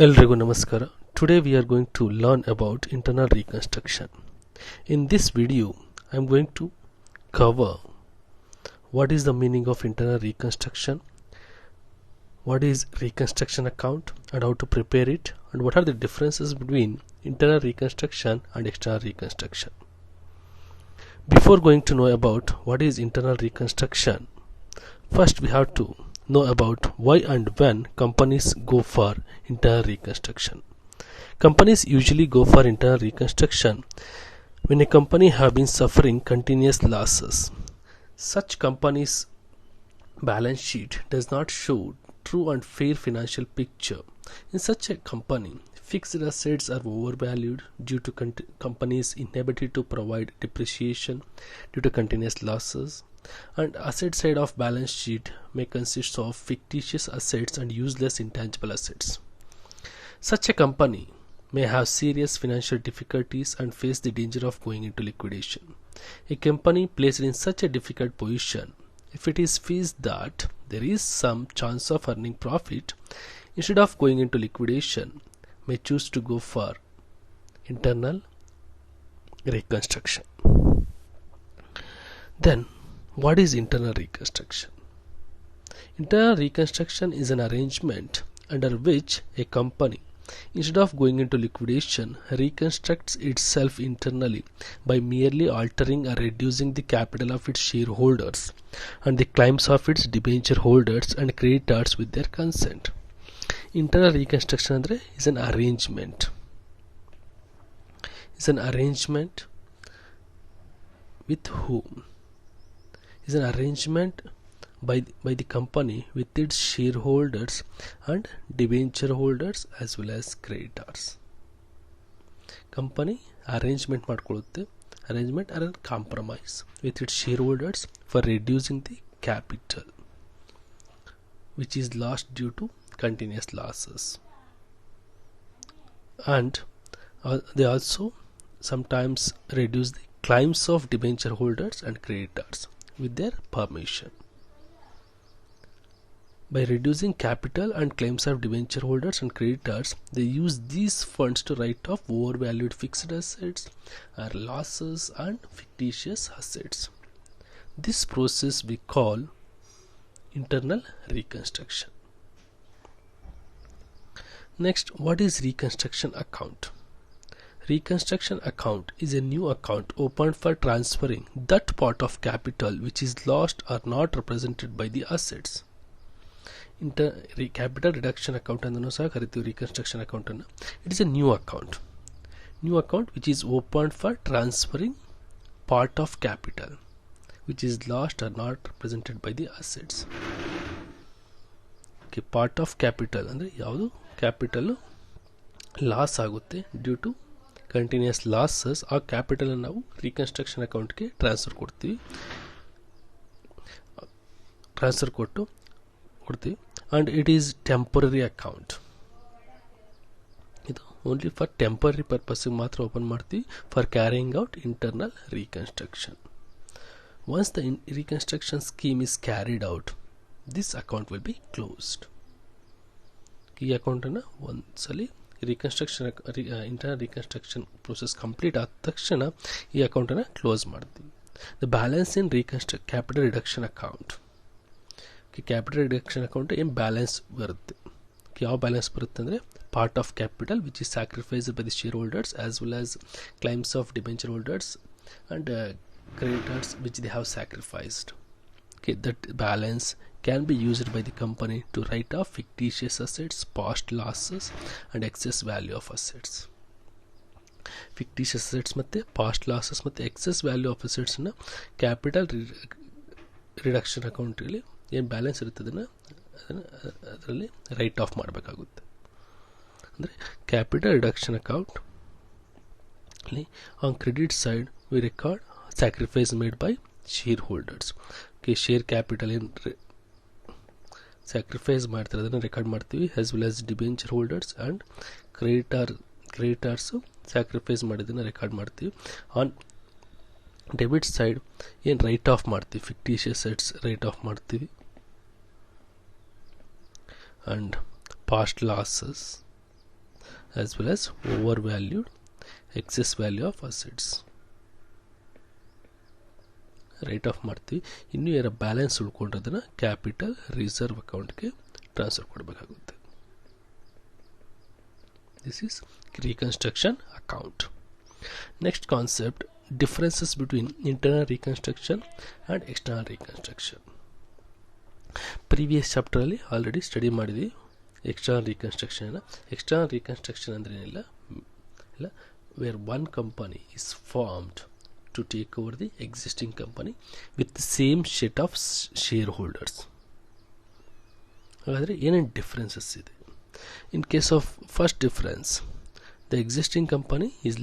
ಎಲ್ರಿಗೂ ನಮಸ್ಕಾರ. Today we are going to learn about internal reconstruction. In this video, I am going to cover what is the meaning of internal reconstruction, what is reconstruction account and how to prepare it, and what are the differences between internal reconstruction and external reconstruction. Before going to know about what is internal reconstruction, first we have to know about why and when companies go for internal reconstruction. Companies usually go for internal reconstruction when a company have been suffering continuous losses. Such companies' balance sheet does not show true and fair financial picture. In such a company, fixed assets are overvalued due to companies' inability to provide depreciation due to continuous losses, and asset side of balance sheet may consist of fictitious assets and useless intangible assets. Such a company may have serious financial difficulties and face the danger of going into liquidation. A company placed in such a difficult position, if it is feels that there is some chance of earning profit, instead of going into liquidation, may choose to go for internal reconstruction. Then, what is internal reconstruction? Internal reconstruction is an arrangement under which a company, instead of going into liquidation, reconstructs itself internally by merely altering or reducing the capital of its shareholders and the claims of its debenture holders and creditors with their consent. Internal reconstruction andre is an arrangement. Is an arrangement with whom? Is an arrangement by the company with its shareholders and debenture holders as well as creditors. Company arrangement ಮಾಡ್ಕೊಳ್ಳುತ್ತೆ, arrangement or compromise with its shareholders for reducing the capital which is lost due to continuous losses, and they also sometimes reduce the claims of debenture holders and creditors with their permission. By reducing capital and claims of debenture holders and creditors, they use these funds to write off overvalued fixed assets or losses and fictitious assets. This process we call internal reconstruction. Next, what is reconstruction account? Reconstruction account is a new account opened for transferring that part of capital which is lost or not represented by the assets. Capital reduction account andanu saha kariತೀವಿ reconstruction account anna. It is a new account which is opened for transferring part of capital which is lost or not represented by the assets. Okay, part of capital ಅಂದ್ರೆ ಯಾವುದು capital loss ಆಗುತ್ತೆ due to continuous losses. ಆ capital ನಾವು reconstruction ಅಕೌಂಟ್ಗೆ transfer ಕೊಡ್ತೀವಿ and it is temporary account. ಇದು only for temporary ಪರ್ಪಸ್ಗೆ ಮಾತ್ರ ಓಪನ್ ಮಾಡ್ತೀವಿ for carrying out internal reconstruction. Once the reconstruction scheme is carried out, this account will be closed. ಈ ಅಕೌಂಟನ್ನು ಒಂದ್ಸಲಿ ಇಂಟರ್ನಲ್ ರಿಕನ್ಸ್ಟ್ರಕ್ಷನ್ ಪ್ರೋಸೆಸ್ ಕಂಪ್ಲೀಟ್ ಆದ ತಕ್ಷಣ ಈ ಅಕೌಂಟನ್ನು ಕ್ಲೋಸ್ ಮಾಡ್ತೀವಿ. The balance in capital reduction account. Capital reduction account ಏನು balance ಬರುತ್ತೆ, ಯಾವ ಬ್ಯಾಲೆನ್ಸ್ ಬರುತ್ತೆ ಅಂದರೆ part of capital which is sacrificed by the share holders as well as claims of debenture holders and creditors which they have sacrificed. Okay, that balance can be used by the company to write off fictitious assets, past losses and excess value of assets. Fictitious assets ಮತ್ತೆ past losses ಮತ್ತೆ excess value of assets ನ capital reduction ಅಕೌಂಟಲ್ಲಿ ಏನು balance ಇರುತ್ತೆ ಅದರಲ್ಲಿ right of ಮಾಡಬೇಕಾಗುತ್ತೆ. ಅಂದರೆ capital reduction account ಅಲ್ಲಿ on credit side we record sacrifice made by shareholders. Okay, share capital in sacrifice ಮಾಡ್ತಾರೆ ಅದನ್ನು ರೆಕಾರ್ಡ್ ಮಾಡ್ತೀವಿ as well as debenture holders and creditors sacrifice ಮಾಡಿದ್ದನ್ನು ರೆಕಾರ್ಡ್ ಮಾಡ್ತೀವಿ. ಆನ್ ಡೆಬಿಟ್ ಸೈಡ್ ಏನು right of ಮಾಡ್ತೀವಿ, fictitious sets right of ಮಾಡ್ತೀವಿ and past losses as well as overvalued excess value of assets. Right of ಮಾಡ್ತೀವಿ. ಇನ್ನೂ ಏನಾರ balance ಉಳ್ಕೊಂಡ್ರದನ್ನು capital reserve ಅಕೌಂಟ್ಗೆ transfer ಕೊಡಬೇಕಾಗುತ್ತೆ. This is reconstruction account. Next concept, differences between internal reconstruction and external reconstruction. Previous chapter ಅಲ್ಲಿ already study ಮಾಡಿದ್ವಿ external reconstruction. External reconstruction ಅಂದ್ರೆ ಏನಿಲ್ಲ, where one company is formed to take over the existing company with the same set of shareholders. ಹಾಗಾದರೆ ಏನೇನು differences ಇದೆ? In case of first difference, the existing company is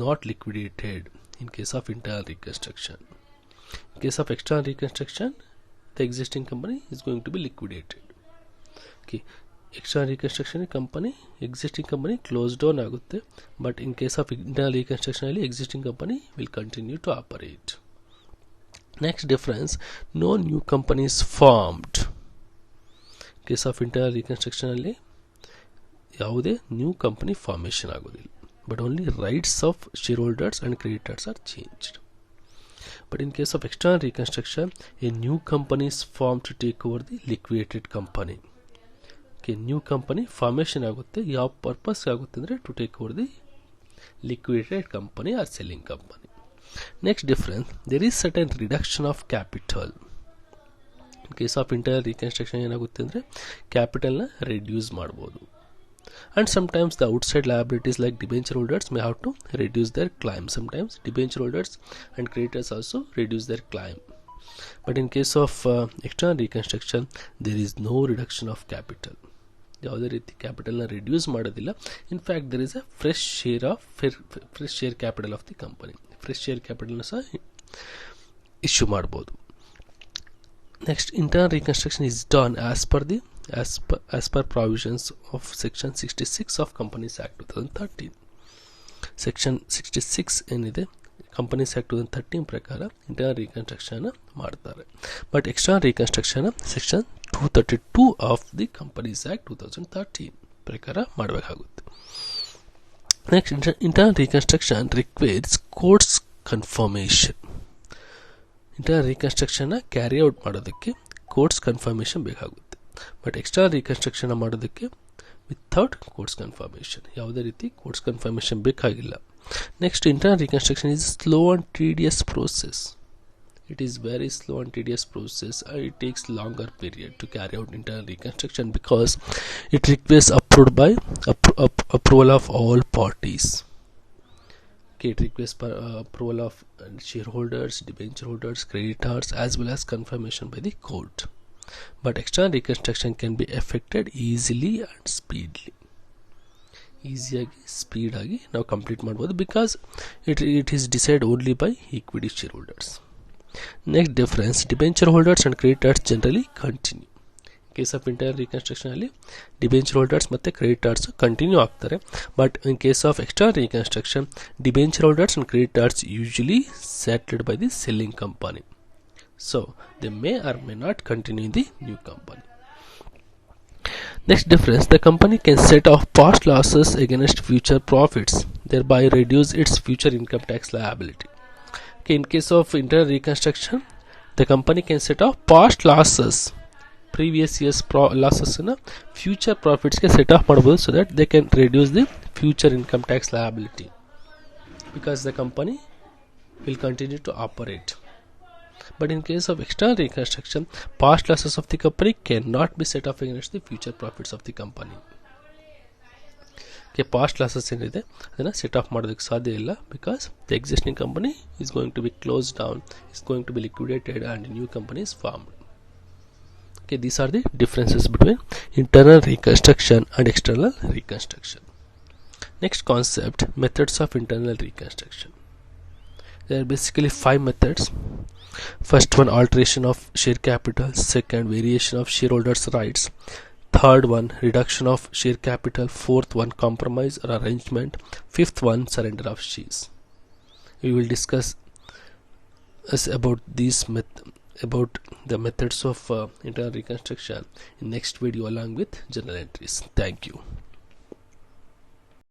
not liquidated in case of internal reconstruction. In case of external reconstruction, the existing company is going to be liquidated. Okay, external reconstruction existing company closed down ಆಗುತ್ತೆ, but in case of internal reconstruction ಅಲ್ಲಿ existing company will continue to operate. Next difference, no new company is formed. In case of internal reconstruction ಅಲ್ಲಿ ಯಾವುದೇ new company formation ಆಗೋದಿಲ್ಲ, but only rights of shareholders and creditors are changed. But in case of external reconstruction, a new company is form to take over the liquidated company. Okay, new company formation ಆಗುತ್ತೆ. ಯಾವ ಪರ್ಪಸ್ಗೆ ಆಗುತ್ತೆ ಅಂದರೆ to take over the liquidated company or selling company. Next difference, there is certain reduction of capital. In case of internal reconstruction ಏನಾಗುತ್ತೆ ಅಂದರೆ ಕ್ಯಾಪಿಟಲ್ನ reduce ಮಾಡ್ಬೋದು. And sometimes the outside liabilities like debenture holders may have to reduce their claim. Sometimes debenture holders and creditors also reduce their claim. But in case of external reconstruction, there is no reduction of capital. ಯಾವುದೇ ರೀತಿ ಕ್ಯಾಪಿಟಲ್ನ reduce ಮಾಡೋದಿಲ್ಲ. In fact there is a fresh share capital of the company. Fresh share ಕ್ಯಾಪಿಟಲ್ನ ಸಹ issue ಮಾಡ್ಬೋದು. Next, internal reconstruction is done as per provisions of section 66 of Companies Act 2013. Section 66 ಏನಿದೆ Companies Act 2013 ಪ್ರಕಾರ internal reconstruction ಮಾಡ್ತಾರೆ. But external reconstruction section 232 of the Companies Act 2013 ಪ್ರಕಾರ ಮಾಡಬೇಕಾಗುತ್ತೆ. Next, internal reconstruction requires courts confirmation. Internal ರೀಕನ್ಸ್ಟ್ರಕ್ಷನ್ನ carry out ಮಾಡೋದಕ್ಕೆ courts confirmation ಬೇಕಾಗುತ್ತೆ. But external reconstruction ಮಾಡೋದಕ್ಕೆ without courts confirmation, ಯಾವುದೇ ರೀತಿ ಕೋರ್ಟ್ಸ್ ಕನ್ಫರ್ಮೇಷನ್ ಬೇಕಾಗಿಲ್ಲ. Next, internal reconstruction is slow and tedious process. It is very slow and tedious process. It takes longer period to carry out internal reconstruction because it requires approval of all parties. It requires approval of shareholders, debenture holders, creditors, as well as confirmation by the court. But external reconstruction can be effected easily and speedily. ಈಸಿಯಾಗಿ ಸ್ಪೀಡಾಗಿ ನಾವು complete ಮಾಡ್ಬೋದು because it is decide only by equity share holders. Next difference, debenture holders and creditors generally continue. Case of internal reconstruction ಅಲ್ಲಿ debenture holders ಮತ್ತು creditors continue ಆಗ್ತಾರೆ. But in case of external reconstruction, debenture holders and creditors usually settled by the selling company. So they may or may not continue in the new company. Next difference, the company can set off past losses against future profits, thereby reduce its future income tax liability. Okay, in case of internal reconstruction, the company can set off past losses, previous years losses in future profits ke set off madಬಹುದು, so that they can reduce the future income tax liability because the company will continue to operate. But in case of external reconstruction, past losses of the company cannot be set off against the future profits of the company. Okay, past losses ಏನಿದೆ ಅದನ್ನು set of ಮಾಡೋದಕ್ಕೆ ಸಾಧ್ಯ ಇಲ್ಲ because the existing company is going to be closed down, is going to be liquidated and a new company is formed. Okay, these are the differences between internal reconstruction and external reconstruction. Next concept, methods of internal reconstruction. There are basically 5 methods. First one, alteration of share capital. Second, variation of shareholders' rights. Third one, reduction of share capital. Fourth one, compromise or arrangement. Fifth one, surrender of shares. We will discuss about the methods of internal reconstruction in next video along with journal entries. Thank you.